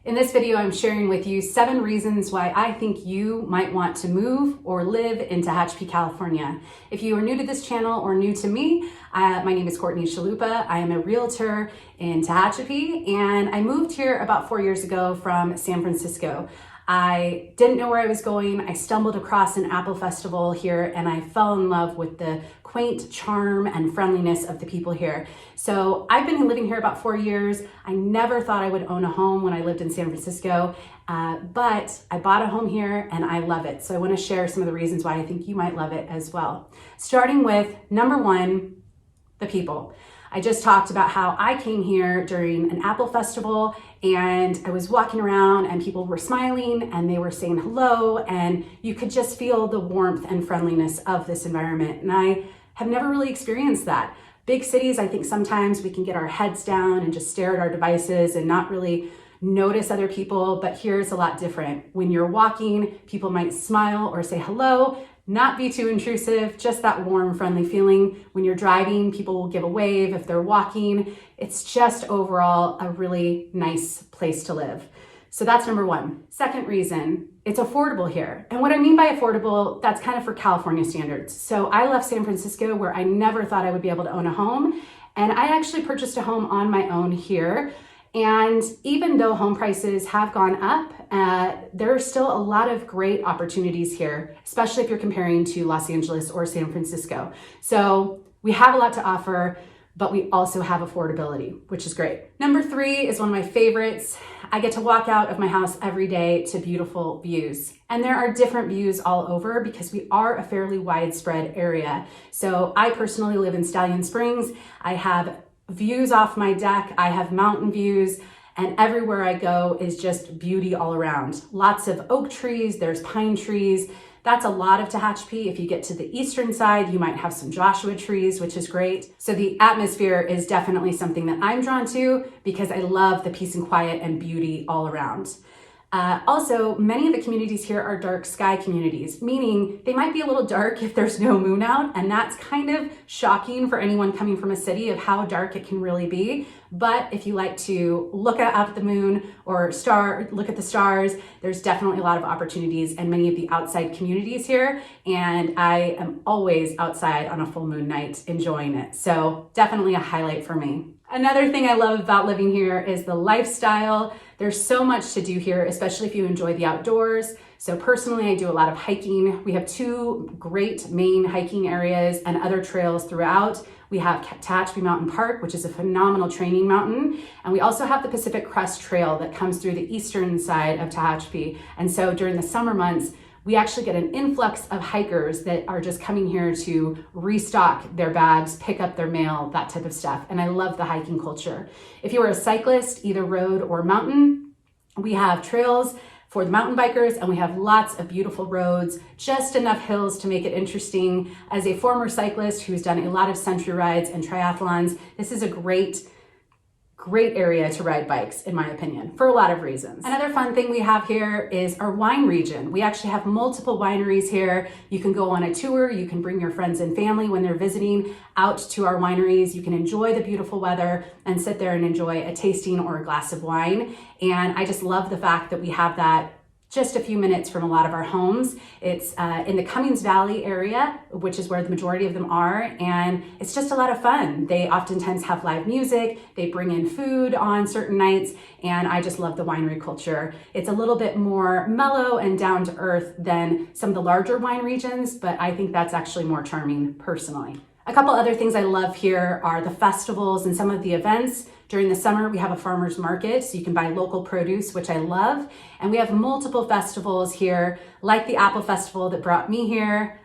In this video, I'm sharing with you 7 reasons why I think you might want to move or live in Tehachapi, California. If you are new to this channel or new to me, my name is Courtney Chalupa. I am a realtor in Tehachapi, and I moved here about 4 years ago from San Francisco. I didn't know where I was going. I stumbled across an apple festival here and I fell in love with the quaint charm and friendliness of the people here. So I've been living here about 4 years. I never thought I would own a home when I lived in San Francisco, but I bought a home here and I love it. So I want to share some of the reasons why I think you might love it as well. Starting with number 1, the people. I just talked about how I came here during an apple festival and I was walking around and people were smiling and they were saying hello, and you could just feel the warmth and friendliness of this environment. And I have never really experienced that. Big cities, I think sometimes we can get our heads down and just stare at our devices and not really notice other people, but here it's a lot different. When you're walking, people might smile or say hello, not be too intrusive, just that warm, friendly feeling. When you're driving, people will give a wave if they're walking. It's just overall a really nice place to live. So that's number 1. Second reason, it's affordable here. And what I mean by affordable, that's kind of for California standards. So I left San Francisco where I never thought I would be able to own a home. And I actually purchased a home on my own here. And even though home prices have gone up, there are still a lot of great opportunities here, especially if you're comparing to Los Angeles or San Francisco. So we have a lot to offer, but we also have affordability, which is great. Number 3 is one of my favorites. I get to walk out of my house every day to beautiful views. And there are different views all over because we are a fairly widespread area. So I personally live in Stallion Springs. I have views off my deck, I have mountain views, and everywhere I go is just beauty all around. Lots of oak trees, there's pine trees. That's a lot of Tehachapi. If you get to the eastern side, you might have some Joshua trees, which is great. So the atmosphere is definitely something that I'm drawn to because I love the peace and quiet and beauty all around. Also, many of the communities here are dark sky communities, meaning they might be a little dark if there's no moon out, and that's kind of shocking for anyone coming from a city of how dark it can really be. But if you like to look up at the moon or look at the stars, there's definitely a lot of opportunities in many of the outside communities here, and I am always outside on a full moon night enjoying it. So definitely a highlight for me. Another thing I love about living here is the lifestyle. There's so much to do here, especially if you enjoy the outdoors. So personally, I do a lot of hiking. We have 2 great main hiking areas and other trails throughout. We have Tehachapi Mountain Park, which is a phenomenal training mountain. And we also have the Pacific Crest Trail that comes through the eastern side of Tehachapi. And so during the summer months, we actually get an influx of hikers that are just coming here to restock their bags, pick up their mail, that type of stuff. And I love the hiking culture. If you are a cyclist, either road or mountain, we have trails for the mountain bikers, and we have lots of beautiful roads, just enough hills to make it interesting. As a former cyclist who's done a lot of century rides and triathlons, this is a great area to ride bikes, in my opinion, for a lot of reasons. Another fun thing we have here is our wine region. We actually have multiple wineries here. You can go on a tour. You can bring your friends and family when they're visiting out to our wineries. You can enjoy the beautiful weather and sit there and enjoy a tasting or a glass of wine. And I just love the fact that we have that just a few minutes from a lot of our homes. It's in the Cummings Valley area, which is where the majority of them are, and it's just a lot of fun. They oftentimes have live music, they bring in food on certain nights, and I just love the winery culture. It's a little bit more mellow and down to earth than some of the larger wine regions, but I think that's actually more charming personally. A couple other things I love here are the festivals and some of the events. During the summer, we have a farmer's market, so you can buy local produce, which I love. And we have multiple festivals here, like the Apple Festival that brought me here.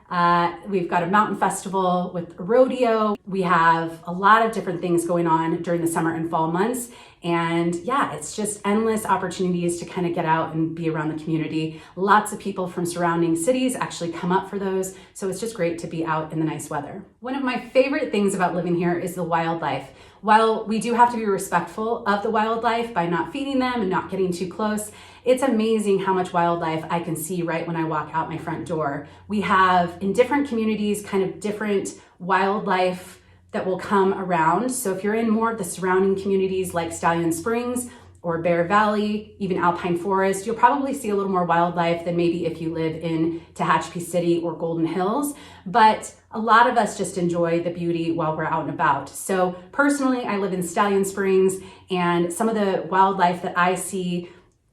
We've got a mountain festival with a rodeo. We have a lot of different things going on during the summer and fall months. And yeah, it's just endless opportunities to kind of get out and be around the community. Lots of people from surrounding cities actually come up for those. So it's just great to be out in the nice weather. One of my favorite things about living here is the wildlife. While we do have to be respectful of the wildlife by not feeding them and not getting too close, it's amazing how much wildlife I can see right when I walk out my front door. We have in different communities kind of different wildlife that will come around. So if you're in more of the surrounding communities like Stallion Springs or Bear Valley, even Alpine Forest, you'll probably see a little more wildlife than maybe if you live in Tehachapi City or Golden Hills. But a lot of us just enjoy the beauty while we're out and about. So personally, I live in Stallion Springs, and some of the wildlife that I see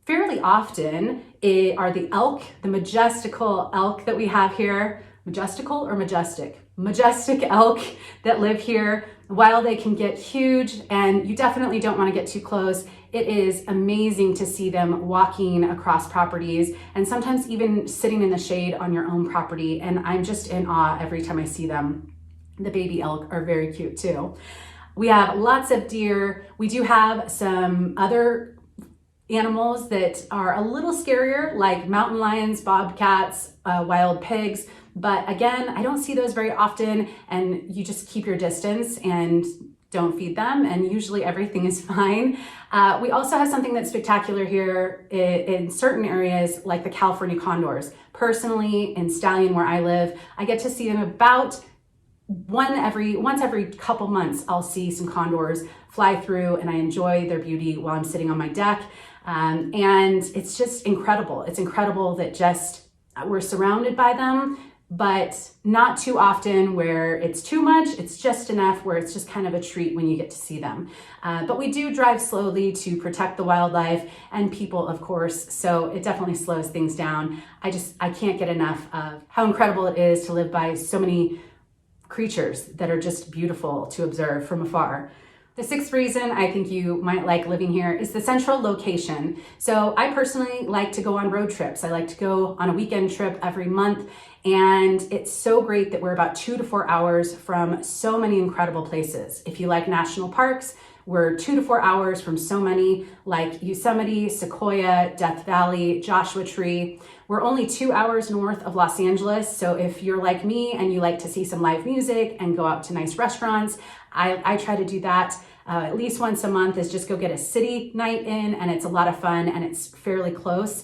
fairly often are the elk, the majestical elk that we have here. Majestical or majestic? Majestic elk that live here. While they can get huge and you definitely don't want to get too close, it is amazing to see them walking across properties and sometimes even sitting in the shade on your own property. And I'm just in awe every time I see them. The baby elk are very cute too. We have lots of deer. We do have some other animals that are a little scarier, like mountain lions, bobcats, wild pigs. But again, I don't see those very often, and you just keep your distance and don't feed them, and usually everything is fine. We also have something that's spectacular here in certain areas, like the California Condors. Personally, in Stallion, where I live, I get to see them about once every couple months. I'll see some condors fly through, and I enjoy their beauty while I'm sitting on my deck. And it's just incredible. It's incredible that just we're surrounded by them, but not too often where it's too much. It's just enough where it's just kind of a treat when you get to see them. But we do drive slowly to protect the wildlife and people, of course, so it definitely slows things down. I can't get enough of how incredible it is to live by so many creatures that are just beautiful to observe from afar. The sixth reason I think you might like living here is the central location. So I personally like to go on road trips. I like to go on a weekend trip every month, and it's so great that we're about 2 to 4 hours from so many incredible places. If you like national parks, we're 2 to 4 hours from so many like Yosemite, Sequoia, Death Valley, Joshua Tree. We're only 2 hours north of Los Angeles. So if you're like me and you like to see some live music and go out to nice restaurants, I try to do that at least once a month, is just go get a city night in, and it's a lot of fun and it's fairly close.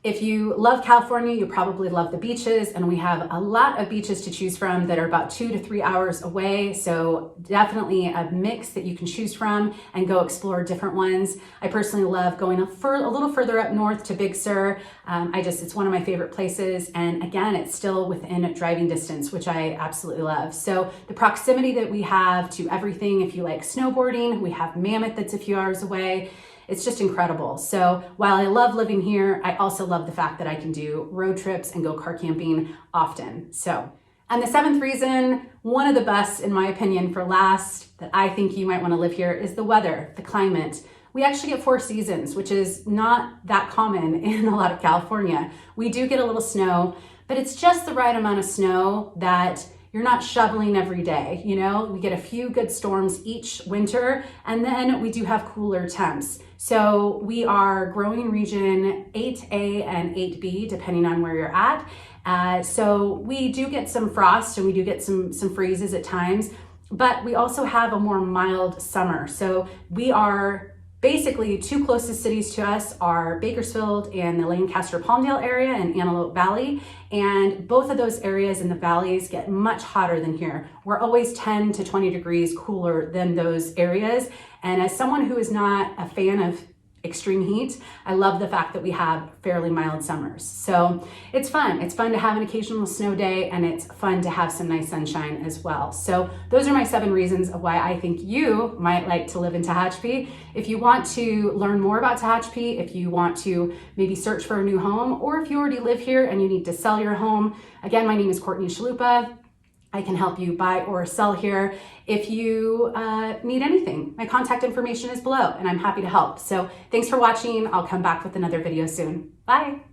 If you love California, you probably love the beaches, and we have a lot of beaches to choose from that are about 2 to 3 hours away. So definitely a mix that you can choose from and go explore different ones. I personally love going a little further up north to Big Sur. It's one of my favorite places. And again, it's still within driving distance, which I absolutely love. So the proximity that we have to everything, if you like snowboarding, we have Mammoth that's a few hours away. It's just incredible. So while I love living here, I also love the fact that I can do road trips and go car camping often. And the seventh reason, one of the best in my opinion for last, that I think you might want to live here is the weather, the climate. We actually get 4 seasons, which is not that common in a lot of California. We do get a little snow, but it's just the right amount of snow that you're not shoveling every day. You know, we get a few good storms each winter, and then we do have cooler temps. So we are growing region 8A and 8B, depending on where you're at. So we do get some frost and we do get some freezes at times, but we also have a more mild summer. So we are basically 2 closest cities to us are Bakersfield and the Lancaster-Palmdale area and Antelope Valley. And both of those areas in the valleys get much hotter than here. We're always 10 to 20 degrees cooler than those areas. And as someone who is not a fan of extreme heat, I love the fact that we have fairly mild summers. So it's fun. It's fun to have an occasional snow day, and it's fun to have some nice sunshine as well. So those are my 7 reasons of why I think you might like to live in Tehachapi. If you want to learn more about Tehachapi, if you want to maybe search for a new home, or if you already live here and you need to sell your home, again, my name is Courtney Chalupa. I can help you buy or sell here. If you need anything, my contact information is below, and I'm happy to help. So thanks for watching. I'll come back with another video soon. Bye.